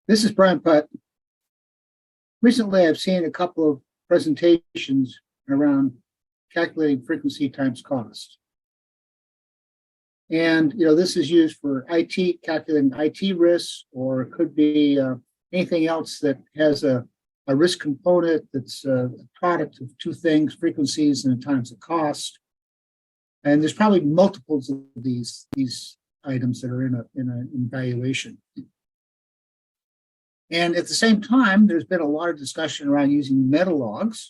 This is Brian Putt. Recently, I've seen a couple of presentations around calculating frequency times cost. And, this is used for IT, calculating IT risks, or it could be anything else that has a risk component that's a product of two things, frequencies and times the cost. And there's probably multiples of these items that are in an evaluation. And at the same time, there's been a lot of discussion around using metalogs.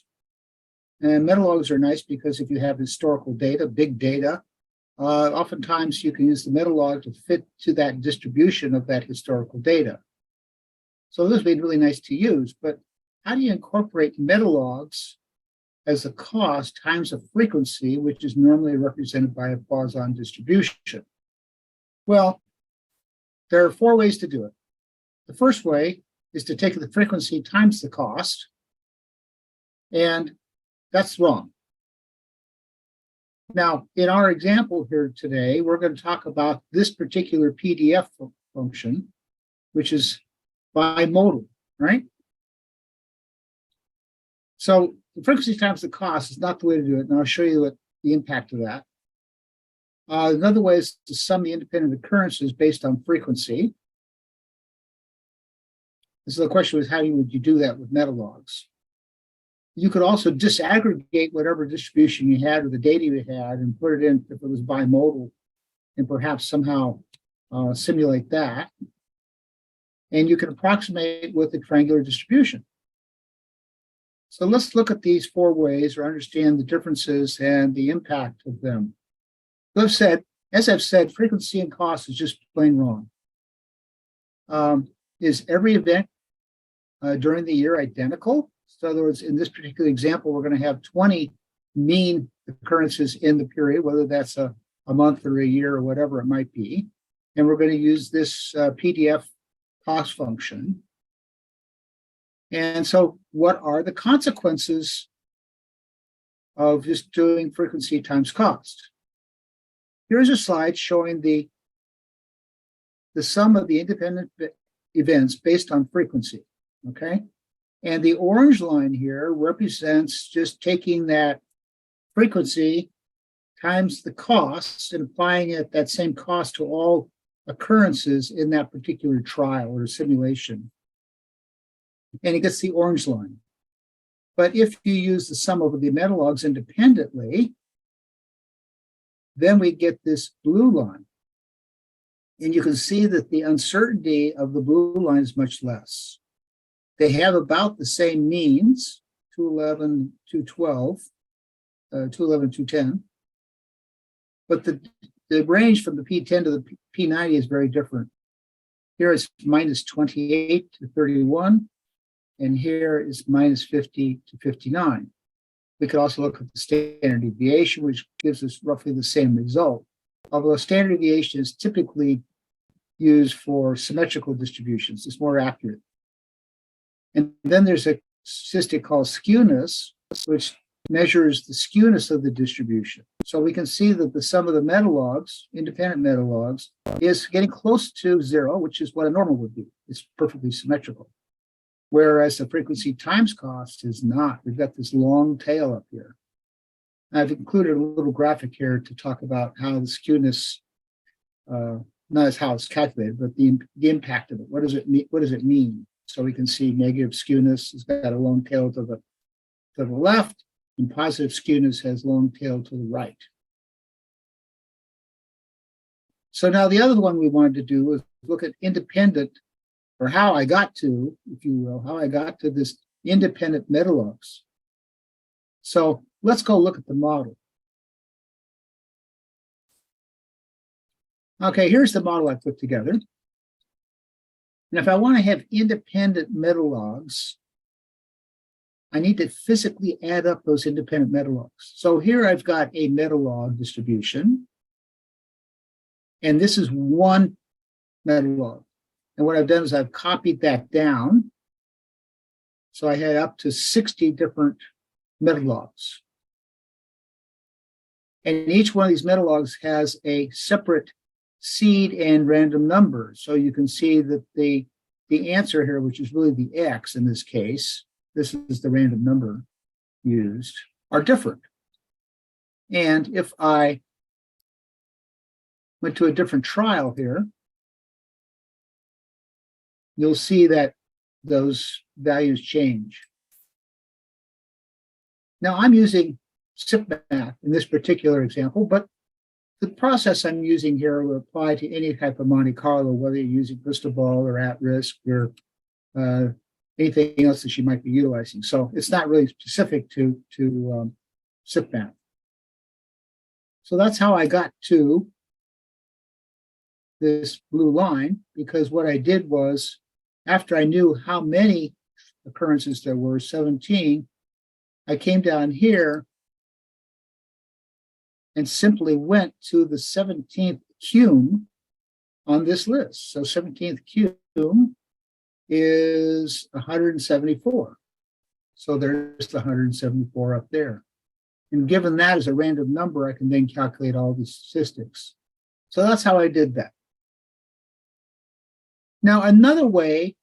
And metalogs are nice because if you have historical data, big data, oftentimes you can use the metalog to fit to that distribution of that historical data. So this would be really nice to use, but how do you incorporate metalogs as a cost times a frequency, which is normally represented by a Poisson distribution? Well, there are four ways to do it. The first way is to take the frequency times the cost, and that's wrong. Now, in our example here today, we're going to talk about this particular PDF function, which is bimodal, right? So the frequency times the cost is not the way to do it, and I'll show you what the impact of that. Another way is to sum the independent occurrences based on frequency. So the question was, how would you do that with metalogs? You could also disaggregate whatever distribution you had or the data you had and put it in if it was bimodal and perhaps somehow simulate that. And you can approximate with a triangular distribution. So let's look at these four ways or understand the differences and the impact of them. As I've said, frequency and cost is just plain wrong. Is every event during the year identical? So in other words, in this particular example, we're going to have 20 mean occurrences in the period, whether that's a month or a year or whatever it might be. And we're going to use this PDF cost function. And so what are the consequences of just doing frequency times cost? Here's a slide showing the sum of the independent events based on frequency, okay? And the orange line here represents just taking that frequency times the cost and applying that same cost to all occurrences in that particular trial or simulation. And it gets the orange line. But if you use the sum of the metalogs independently, then we get this blue line. And you can see that the uncertainty of the blue line is much less. They have about the same means, 211, 212, 211, 210. But the range from the P10 to the P90 is very different. Here it's minus 28 to 31, and here is minus 50 to 59. We could also look at the standard deviation, which gives us roughly the same result. Although standard deviation is typically used for symmetrical distributions, it's more accurate. And then there's a statistic called skewness, which measures the skewness of the distribution. So we can see that the sum of the metalogs, independent metalogs, is getting close to zero, which is what a normal would be. It's perfectly symmetrical. Whereas the frequency times cost is not. We've got this long tail up here. I've included a little graphic here to talk about how the skewness, not as how it's calculated, but the impact of it. What does it mean? So we can see negative skewness has got a long tail to the left, and positive skewness has long tail to the right. So now the other one we wanted to do was look at independent, or how I got to, if you will, how I got to this independent metalogs. So let's go look at the model. Okay, here's the model I put together. And if I want to have independent metalogs, I need to physically add up those independent metalogs. So here I've got a metalog distribution, and this is one metalog. And what I've done is I've copied that down. So I had up to 60 different metalogs. And each one of these metalogs has a separate seed and random number. So you can see that the the answer here, which is really the X in this case, this is the random number used, are different. And if I went to a different trial here, you'll see that those values change. Now I'm using SIPmath in this particular example, but the process I'm using here will apply to any type of Monte Carlo, whether you're using crystal ball or at risk or anything else that you might be utilizing. So it's not really specific to SIPmath. So that's how I got to this blue line, because what I did was, after I knew how many occurrences there were, 17, I came down here and simply went to the 17th cume on this list. So 17th cume is 174. So there's the 174 up there. And given that as a random number, I can then calculate all the statistics. So that's how I did that. Now, another way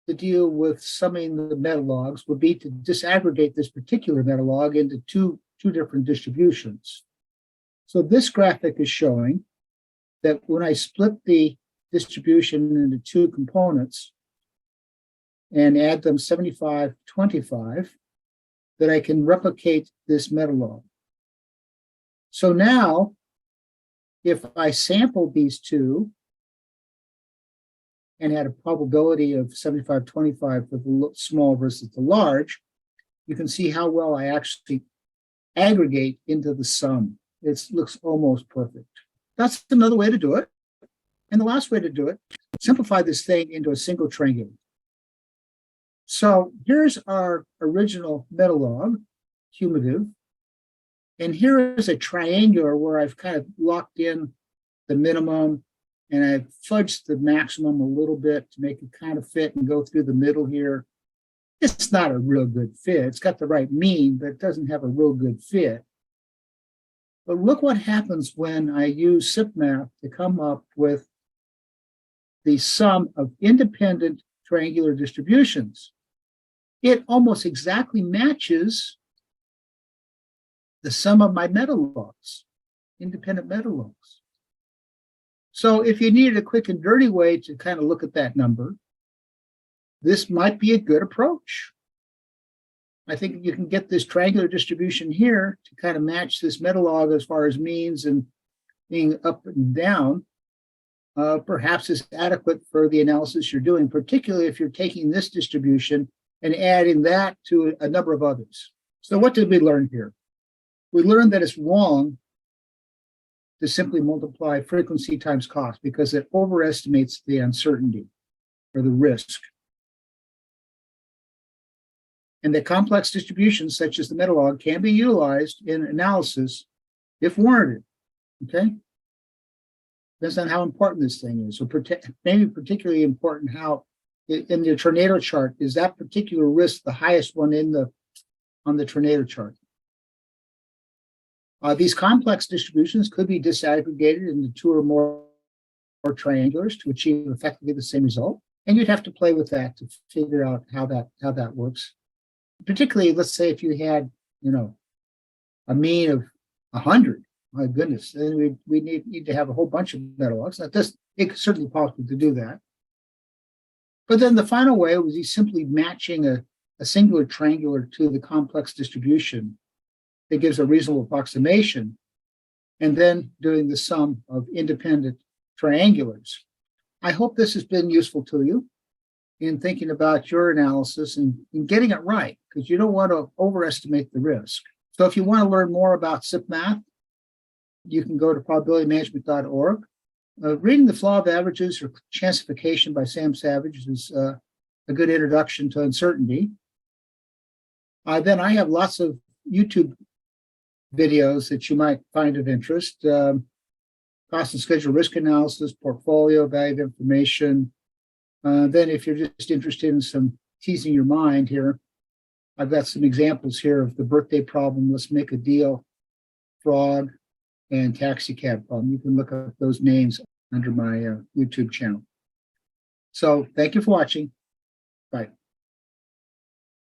to deal with summing the metalogs would be to disaggregate this particular metalog into two different distributions. So this graphic is showing that when I split the distribution into two components and add them 75, 25, that I can replicate this metalog. So now, if I sample these two and had a probability of 75, 25 for the small versus the large, you can see how well I actually aggregate into the sum. It looks almost perfect. That's another way to do it. And the last way to do it, simplify this thing into a single triangle. So here's our original metalog, cumulative. And here is a triangular where I've kind of locked in the minimum and I've fudged the maximum a little bit to make it kind of fit and go through the middle here. It's not a real good fit. It's got the right mean, but it doesn't have a real good fit. But look what happens when I use SIPmath to come up with the sum of independent triangular distributions. It almost exactly matches the sum of my metalogs, independent metalogs. So if you needed a quick and dirty way to kind of look at that number, this might be a good approach. I think you can get this triangular distribution here to kind of match this metalog as far as means and being up and down. Perhaps is adequate for the analysis you're doing, particularly if you're taking this distribution and adding that to a number of others. So what did we learn here? We learned that it's wrong to simply multiply frequency times cost because it overestimates the uncertainty or the risk. And that complex distributions such as the metalog can be utilized in analysis if warranted, okay? Depends on how important this thing is. So maybe particularly important how in the tornado chart, is that particular risk the highest one on the tornado chart? These complex distributions could be disaggregated into two or more triangulars to achieve effectively the same result. And you'd have to play with that to figure out how that works. Particularly, let's say if you had, a mean of 100, my goodness, then we need to have a whole bunch of metalogs. Now, it's certainly possible to do that. But then the final way was he's simply matching a singular triangular to the complex distribution that gives a reasonable approximation, and then doing the sum of independent triangulars. I hope this has been useful to you in thinking about your analysis and getting it right, because you don't want to overestimate the risk. So if you want to learn more about SIPmath, you can go to probabilitymanagement.org. Reading The Flaw of Averages or Chancification by Sam Savage is a good introduction to uncertainty. Then I have lots of YouTube videos that you might find of interest. Cost and schedule risk analysis, portfolio, value of information. Then if you're just interested in some teasing your mind here, I've got some examples here of the birthday problem, let's make a deal, fraud, and taxi cab problem. You can look up those names under my YouTube channel. So thank you for watching. Bye.